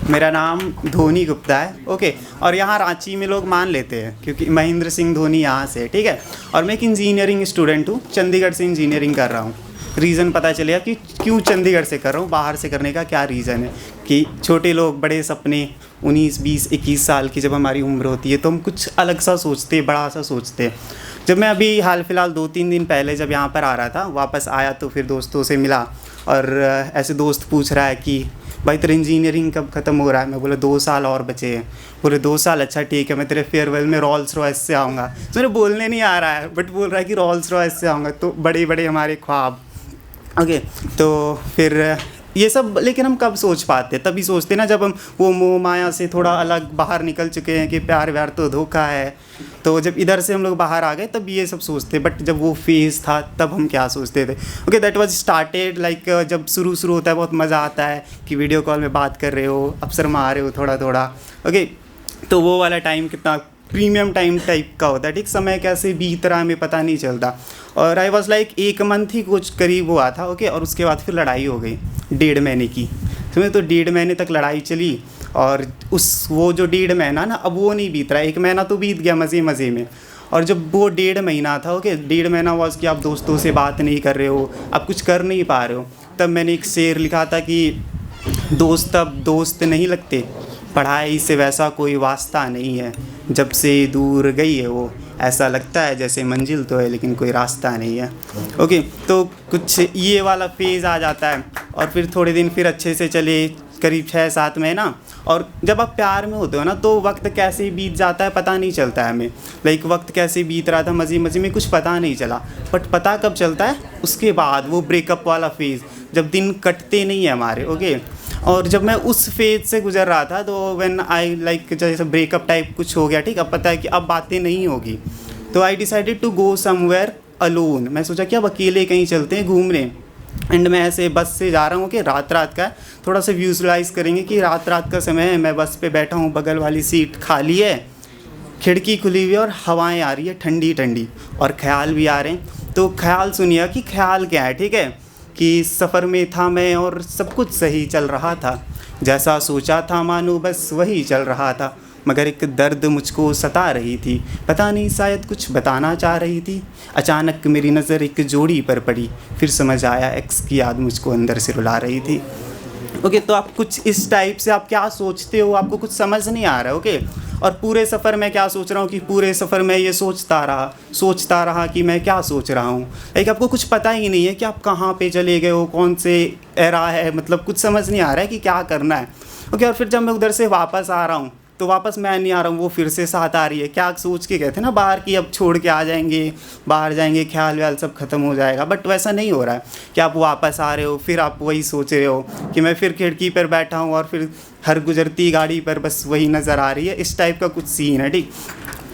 मेरा नाम धोनी गुप्ता है, ओके। और यहाँ रांची में लोग मान लेते हैं क्योंकि महेंद्र सिंह धोनी यहाँ से, ठीक है। और मैं एक इंजीनियरिंग स्टूडेंट हूँ, चंडीगढ़ से इंजीनियरिंग कर रहा हूँ। रीज़न पता चलिए कि क्यों चंडीगढ़ से कर रहा हूँ, बाहर से करने का क्या रीज़न है कि छोटे लोग बड़े सपने, 19, 20, 21 साल की जब हमारी उम्र होती है तो हम कुछ अलग सा सोचते हैं, बड़ा सा सोचते हैं। जब मैं अभी हाल फिलहाल 2-3 दिन पहले जब यहाँ पर आ रहा था, वापस आया तो फिर दोस्तों से मिला और ऐसे दोस्त पूछ रहा है कि भाई तेरा इंजीनियरिंग कब ख़त्म हो रहा है। मैं बोला 2 साल और बचे हैं। बोले 2 साल, अच्छा ठीक है, मैं तेरे फेयरवेल में रॉल्स रॉयस से आऊँगा। तो मेरे बोलने नहीं आ रहा है बट बोल रहा है कि रॉल्स रॉयस से आऊँगा। तो बड़े बड़े हमारे ख्वाब, ओके। तो फिर ये सब लेकिन हम कब सोच पाते, तभी सोचते ना जब हम वो मोह माया से थोड़ा अलग बाहर निकल चुके हैं कि प्यार व्यार तो धोखा है। तो जब इधर से हम लोग बाहर आ गए तब ये सब सोचते, बट जब वो फेज़ था तब हम क्या सोचते थे। Okay, that was started like जब शुरू होता है बहुत मज़ा आता है कि वीडियो कॉल में बात कर रहे हो, अवसर में आ रहे हो थोड़ा थोड़ा, ओके। तो वो वाला टाइम कितना प्रीमियम टाइम टाइप का होता है, ठीक। समय कैसे बीत रहा है हमें पता नहीं चलता। और आई वॉज लाइक 1 मंथ ही कुछ करीब हुआ था, ओके। और उसके बाद फिर लड़ाई हो गई 1.5 महीने की, समझे। तो 1.5 महीने तक लड़ाई चली और वो जो 1.5 महीना ना, अब वो नहीं बीत रहा। 1 महीना तो बीत गया मज़े मज़े में, और जब वो 1.5 महीना था, ओके, 1.5 महीना वॉज कि आप दोस्तों से बात नहीं कर रहे हो, आप कुछ कर नहीं पा रहे हो। तब मैंने एक शेर लिखा था कि दोस्त अब दोस्त नहीं लगते, पढ़ाई से वैसा कोई वास्ता नहीं है, जब से दूर गई है वो ऐसा लगता है जैसे मंजिल तो है लेकिन कोई रास्ता नहीं है, ओके। तो कुछ ये वाला फेज़ आ जाता है और फिर थोड़े दिन फिर अच्छे से चले, करीब 6-7 महीना। और जब आप प्यार में होते हो ना तो वक्त कैसे बीत जाता है पता नहीं चलता है हमें। लाइक वक्त कैसे बीत रहा था मज़े मज़े में, कुछ पता नहीं चला। बट पता कब चलता है, उसके बाद वो ब्रेकअप वाला फेज़, जब दिन कटते नहीं है हमारे, ओके। और जब मैं उस फेज़ से गुज़र रहा था तो व्हेन आई लाइक जैसे ब्रेकअप टाइप कुछ हो गया, ठीक। अब पता है कि अब बातें नहीं होगी, तो I decided to go somewhere alone. मैं सोचा कि अब अकेले कहीं चलते हैं घूमने। एंड मैं ऐसे बस से जा रहा हूँ कि रात का थोड़ा सा विजुलाइज़ करेंगे कि रात का समय है, मैं बस पे बैठा हूँ, बगल वाली सीट खाली है, खिड़की खुली हुई है और हवाएं आ रही है ठंडी ठंडी, और ख्याल भी आ रहे हैं। तो ख्याल सुनिए कि ख्याल क्या है, ठीक है। कि सफ़र में था मैं और सब कुछ सही चल रहा था, जैसा सोचा था मानो बस वही चल रहा था, मगर एक दर्द मुझको सता रही थी, पता नहीं शायद कुछ बताना चाह रही थी। अचानक मेरी नज़र एक जोड़ी पर पड़ी, फिर समझ आया एक्स की याद मुझको अंदर से रुला रही थी, ओके। तो आप कुछ इस टाइप से आप क्या सोचते हो, आपको कुछ समझ नहीं आ रहा है, ओके। और पूरे सफ़र में क्या सोच रहा हूँ कि पूरे सफ़र में ये सोचता रहा कि मैं क्या सोच रहा हूँ। लाइक आपको कुछ पता ही नहीं है कि आप कहाँ पे चले गए हो, कौन से एरा है, मतलब कुछ समझ नहीं आ रहा है कि क्या करना है, ओके। और फिर जब मैं उधर से वापस आ रहा हूँ तो वापस मैं नहीं आ रहा हूँ, वो फिर से साथ आ रही है। क्या सोच के गए थे ना बाहर की अब छोड़ के आ जाएंगे, बाहर जाएंगे, ख्याल व्याल सब ख़त्म हो जाएगा, बट वैसा नहीं हो रहा है कि आप वापस आ रहे हो, फिर आप वही सोच रहे हो कि मैं फिर खिड़की पर बैठा हूँ और फिर हर गुजरती गाड़ी पर बस वही नज़र आ रही है। इस टाइप का कुछ सीन है, ठीक।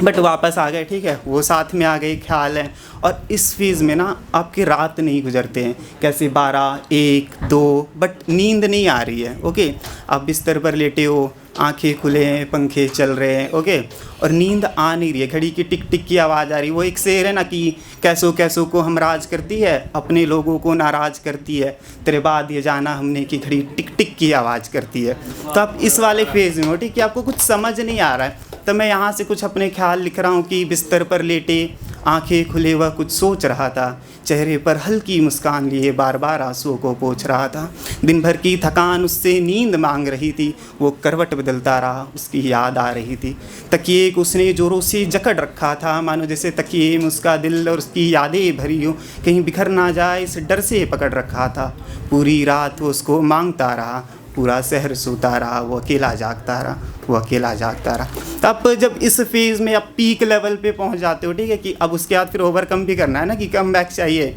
बट वापस आ गए, ठीक है, वो साथ में आ गए, ख्याल है। और इस फेज़ में ना आपकी रात नहीं गुजरते हैं, कैसे 12, 1, 2, बट नींद नहीं आ रही है, ओके। आप बिस्तर पर लेटे हो, आंखें खुले हैं, पंखे चल रहे हैं, ओके। और नींद आ नहीं रही है, घड़ी की टिक टिक की आवाज़ आ रही है। वो एक शेर है ना कि कैसों कैसों को हम राज करती है, अपने लोगों को नाराज़ करती है, तेरे बाद ये जाना हमने कि घड़ी टिक टिक की आवाज़ करती है। तो आप इस वाले फेज़ में हो, ठीक, कि आपको कुछ समझ नहीं आ रहा है। तो मैं यहाँ से कुछ अपने ख्याल लिख रहा हूँ कि बिस्तर पर लेटे, आंखें खुले वह कुछ सोच रहा था, चेहरे पर हल्की मुस्कान लिए बार बार आंसुओं को पोंछ रहा था। दिन भर की थकान उससे नींद मांग रही थी, वो करवट बदलता रहा, उसकी याद आ रही थी। तकिए को उसने जोरों से जकड़ रखा था, मानो जैसे तकिए में उसका दिल और उसकी यादें भरी हो, कहीं बिखर ना जाए इस डर से पकड़ रखा था। पूरी रात वो उसको मांगता रहा, पूरा शहर सोता रहा, वो अकेला जागता रहा, वो अकेला जागता रहा। तो आप जब इस फेज़ में आप पीक लेवल पे पहुंच जाते हो, ठीक है, कि अब उसके बाद फिर ओवरकम भी करना है ना, कि कम बैक चाहिए।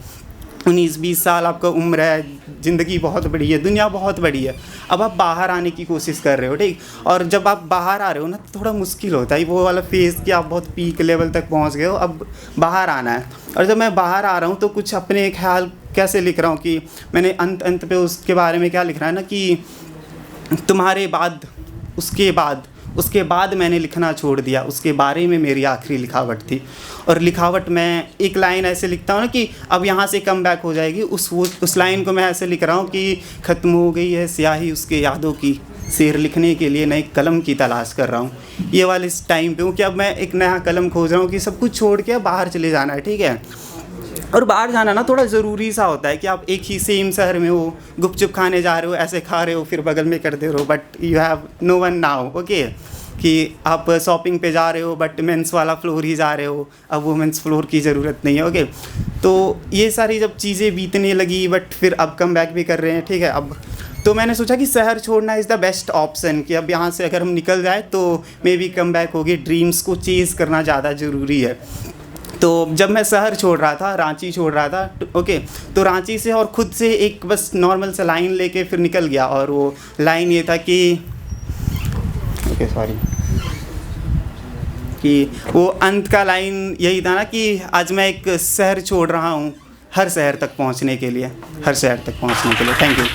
19-20 साल आपका उम्र है, ज़िंदगी बहुत बड़ी है, दुनिया बहुत बड़ी है। अब आप बाहर आने की कोशिश कर रहे हो, ठीक। और जब आप बाहर आ रहे हो ना तो थोड़ा मुश्किल होता है वो वाला फेज़ कि आप बहुत पीक लेवल तक पहुंच गए हो, अब बाहर आना है। और जब मैं बाहर आ रहा हूँ तो कुछ अपने ख्याल कैसे लिख रहा हूँ कि मैंने अंत पे उसके बारे में क्या लिख रहा है ना कि तुम्हारे बाद, उसके बाद मैंने लिखना छोड़ दिया, उसके बारे में मेरी आखिरी लिखावट थी। और लिखावट मैं एक लाइन ऐसे लिखता हूँ ना कि अब यहाँ से कम बैक हो जाएगी, उस लाइन को मैं ऐसे लिख रहा हूँ कि ख़त्म हो गई है स्याही उसके यादों की, शेर लिखने के लिए नए कलम की तलाश कर रहा हूँ। ये वाले इस टाइम पे हूँ कि अब मैं एक नया कलम खोज रहा हूँ कि सब कुछ छोड़ के बाहर चले जाना है, ठीक है। और बाहर जाना ना थोड़ा ज़रूरी सा होता है कि आप एक ही सेम शहर में हो, गुपचुप खाने जा रहे हो, ऐसे खा रहे हो, फिर बगल में कर दे रहे हो, but you have no one now, okay. कि आप शॉपिंग पे जा रहे हो बट मेंस वाला फ्लोर ही जा रहे हो, अब वुमेंस फ्लोर की ज़रूरत नहीं है, ओके। तो ये सारी जब चीज़ें बीतने लगी, बट फिर अब कम बैक भी कर रहे हैं, ठीक है। अब तो मैंने सोचा कि शहर छोड़ना इज़ द बेस्ट ऑप्शन, कि अब यहाँ से अगर हम निकल जाए तो मे बी कम बैक होगी, ड्रीम्स को चेज़ करना ज़्यादा ज़रूरी है। तो जब मैं शहर छोड़ रहा था, रांची छोड़ रहा था, ओके, तो रांची से और ख़ुद से एक बस नॉर्मल सा लाइन लेके फिर निकल गया, और वो लाइन ये था कि ओके सॉरी, कि वो अंत का लाइन यही था ना कि आज मैं एक शहर छोड़ रहा हूँ हर शहर तक पहुँचने के लिए, हर शहर तक पहुँचने के लिए। Thank you.